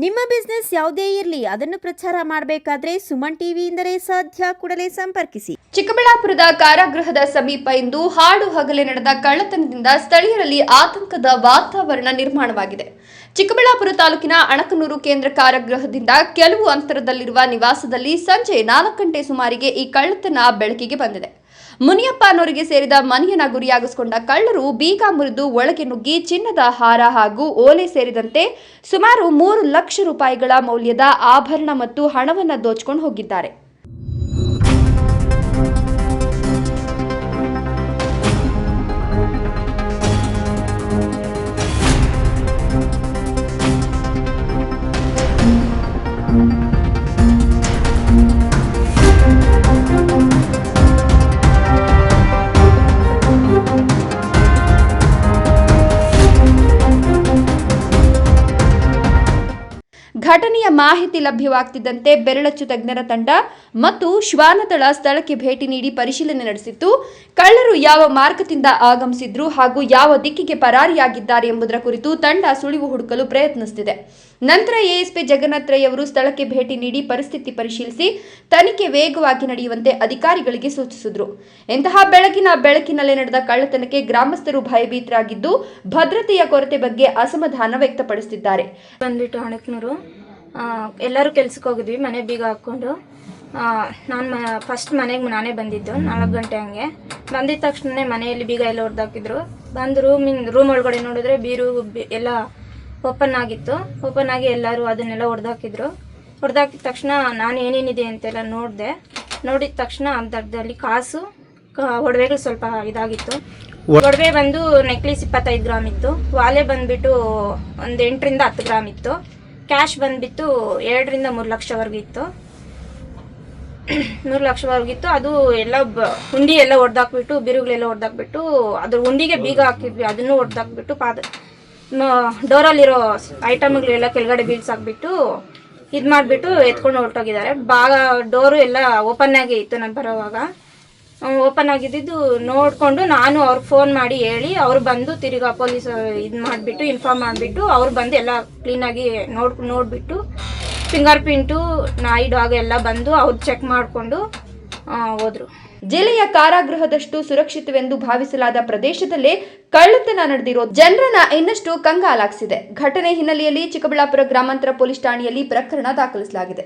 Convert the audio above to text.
ನಿಮ್ಮ ಬಿಸ್ನೆಸ್ ಯಾವುದೇ ಇರಲಿ ಅದನ್ನು ಪ್ರಚಾರ ಮಾಡಬೇಕಾದ್ರೆ ಸುಮನ್ ಟಿವಿಯಿಂದಲೇ ಸಾಧ್ಯ. ಕೂಡಲೇ ಸಂಪರ್ಕಿಸಿ. ಚಿಕ್ಕಬಳ್ಳಾಪುರದ ಕಾರಾಗೃಹದ ಸಮೀಪ ಇಂದು ಹಾಡು ಹಗಲೇ ನಡೆದ ಕಳ್ಳತನದಿಂದ ಸ್ಥಳೀಯರಲ್ಲಿ ಆತಂಕದ ವಾತಾವರಣ ನಿರ್ಮಾಣವಾಗಿದೆ. ಚಿಕ್ಕಬಳ್ಳಾಪುರ ತಾಲೂಕಿನ ಅಣಕನೂರು ಕೇಂದ್ರ ಕಾರಾಗೃಹದಿಂದ ಕೆಲವು ಅಂತರದಲ್ಲಿರುವ ನಿವಾಸದಲ್ಲಿ ಸಂಜೆ 4 ಗಂಟೆ ಸುಮಾರಿಗೆ ಈ ಕಳ್ಳತನ ಬೆಳಕಿಗೆ ಬಂದಿದೆ. ಮುನಿಯಪ್ಪ ಅನ್ನೋರಿಗೆ ಸೇರಿದ ಮನೆಯನ್ನ ಗುರಿಯಾಗಿಸಿಕೊಂಡ ಕಳ್ಳರು ಬೀಗ ಮುರಿದು ಒಳಗೆ ನುಗ್ಗಿ ಚಿನ್ನದ ಹಾರ ಹಾಗೂ ಓಲೆ ಸೇರಿದಂತೆ ಸುಮಾರು 3 ಲಕ್ಷ ರೂಪಾಯಿಗಳ ಮೌಲ್ಯದ ಆಭರಣ ಮತ್ತು ಹಣವನ್ನು ದೋಚಿಕೊಂಡು ಹೋಗಿದ್ದಾರೆ. ಘಟನೆಯ ಮಾಹಿತಿ ಲಭ್ಯವಾಗುತ್ತಿದ್ದಂತೆ ಬೆರಳಚ್ಚು ತಜ್ಞರ ತಂಡ ಮತ್ತು ಶ್ವಾನದಳ ಸ್ಥಳಕ್ಕೆ ಭೇಟಿ ನೀಡಿ ಪರಿಶೀಲನೆ ನಡೆಸಿತ್ತು. ಕಳ್ಳರು ಯಾವ ಮಾರ್ಗದಿಂದ ಆಗಮಿಸಿದ್ರು ಹಾಗೂ ಯಾವ ದಿಕ್ಕಿಗೆ ಪರಾರಿಯಾಗಿದ್ದಾರೆ ಎಂಬುದರ ಕುರಿತು ತಂಡ ಸುಳಿವು ಹುಡುಕಲು ಪ್ರಯತ್ನಿಸುತ್ತಿದೆ. ನಂತರ ಎಎಸ್ಪಿ ಜಗನ್ನಾಥ್ ರೈ ಅವರು ಸ್ಥಳಕ್ಕೆ ಭೇಟಿ ನೀಡಿ ಪರಿಸ್ಥಿತಿ ಪರಿಶೀಲಿಸಿ ತನಿಖೆ ವೇಗವಾಗಿ ನಡೆಯುವಂತೆ ಅಧಿಕಾರಿಗಳಿಗೆ ಸೂಚಿಸಿದರು. ಇಂತಹ ಬೆಳಕಿನಲ್ಲೇ ನಡೆದ ಕಳ್ಳತನಕ್ಕೆ ಗ್ರಾಮಸ್ಥರು ಭಯಭೀತರಾಗಿದ್ದು ಭದ್ರತೆಯ ಕೊರತೆ ಬಗ್ಗೆ ಅಸಮಾಧಾನ ವ್ಯಕ್ತಪಡಿಸುತ್ತಿದ್ದಾರೆ. ಬಂದ್ಬಿಟ್ಟು ಅಣಕನೂರು ಎಲ್ಲರೂ ಕೆಲ್ಸಕ್ಕೆ ಹೋಗಿದ್ವಿ, ಮನೆ ಬೀಗ ಹಾಕ್ಕೊಂಡು. ನಾನು ಫಸ್ಟ್ ಮನೆಗೆ ನಾನೇ ಬಂದಿದ್ದು 4 ಗಂಟೆ ಹಂಗೆ ಬಂದಿದ್ದ ತಕ್ಷಣ ಮನೆಯಲ್ಲಿ ಬೀಗ ಎಲ್ಲ ಹೊಡೆದಾಕಿದ್ರು. ಬಂದು ರೂಮ್ ಒಳಗಡೆ ನೋಡಿದ್ರೆ ಬೀರು ಎಲ್ಲ ಓಪನ್ ಆಗಿತ್ತು. ಓಪನ್ ಆಗಿ ಎಲ್ಲರೂ ಅದನ್ನೆಲ್ಲ ಹೊಡೆದಾಕಿದ್ರು. ಹೊಡೆದಾಕಿದ ತಕ್ಷಣ ನಾನು ಏನೇನಿದೆ ಅಂತೆಲ್ಲ ನೋಡಿದ ತಕ್ಷಣ ಅದರಲ್ಲಿ ಕಾಸು ಒಡವೆಗಳು ಸ್ವಲ್ಪ ಇದಾಗಿತ್ತು. ಒಡವೆ ಬಂದು ನೆಕ್ಲೇಸ್ 25 ಗ್ರಾಮ್ ಇತ್ತು. ವಾಲೆ ಬಂದುಬಿಟ್ಟು ಒಂದು 8 ರಿಂದ 10 ಗ್ರಾಮ್ ಇತ್ತು. ಕ್ಯಾಶ್ ಬಂದುಬಿಟ್ಟು 2 ರಿಂದ 3 ಲಕ್ಷವರೆಗೂ ಇತ್ತು. 3 ಲಕ್ಷವರೆಗೂ ಇತ್ತು. ಅದು ಎಲ್ಲ ಹುಂಡಿ ಎಲ್ಲ ಹೊಡೆದಾಕ್ಬಿಟ್ಟು ಬಿರುಗಳೆಲ್ಲ ಹೊಡೆದಾಕ್ಬಿಟ್ಟು ಅದ್ರ ಹುಂಡಿಗೆ ಬೀಗ ಹಾಕಿದ್ವಿ, ಅದನ್ನು ಹೊಡೆದಾಕ್ಬಿಟ್ಟು ಡೋರಲ್ಲಿರೋ ಐಟಮ್ಗಳೆಲ್ಲ ಕೆಳಗಡೆ ಬೀಳ್ಸಾಕ್ಬಿಟ್ಟು ಇದು ಮಾಡಿಬಿಟ್ಟು ಎತ್ಕೊಂಡು ಹೊರಟೋಗಿದ್ದಾರೆ. ಡೋರು ಎಲ್ಲ ಓಪನ್ ಆಗೇ ಇತ್ತು. ನಾನು ಬರೋವಾಗ ಓಪನ್ ಆಗಿದ್ದು ನೋಡಿಕೊಂಡು ನಾನು ಅವ್ರಿಗೆ ಫೋನ್ ಮಾಡಿ ಹೇಳಿ ಅವ್ರು ಬಂದು ತಿರ್ಗಾ ಪೊಲೀಸ್ ಇದು ಮಾಡಿಬಿಟ್ಟು ಇನ್ಫಾರ್ಮ್ ಮಾಡಿಬಿಟ್ಟು ಅವ್ರು ಬಂದು ಎಲ್ಲ ಕ್ಲೀನಾಗಿ ನೋಡಿಬಿಟ್ಟು ಫಿಂಗರ್ ಪ್ರಿಂಟು ನಾಯಿ ಡಾಗ್ ಎಲ್ಲ ಬಂದು ಅವ್ರು ಚೆಕ್ ಮಾಡಿಕೊಂಡು ಹೋದ್ರು. ಜಿಲ್ಲೆಯ ಕಾರಾಗೃಹದಷ್ಟು ಸುರಕ್ಷಿತವೆಂದು ಭಾವಿಸಲಾದ ಪ್ರದೇಶದಲ್ಲೇ ಕಳ್ಳತನ ನಡೆದಿರೋ ಜನರನ್ನ ಇನ್ನಷ್ಟು ಕಂಗಾಲಾಗಿಸಿದೆ. ಘಟನೆ ಹಿನ್ನೆಲೆಯಲ್ಲಿ ಚಿಕ್ಕಬಳ್ಳಾಪುರ ಗ್ರಾಮಾಂತರ ಪೊಲೀಸ್ ಠಾಣೆಯಲ್ಲಿ ಪ್ರಕರಣ ದಾಖಲಿಸಲಾಗಿದೆ.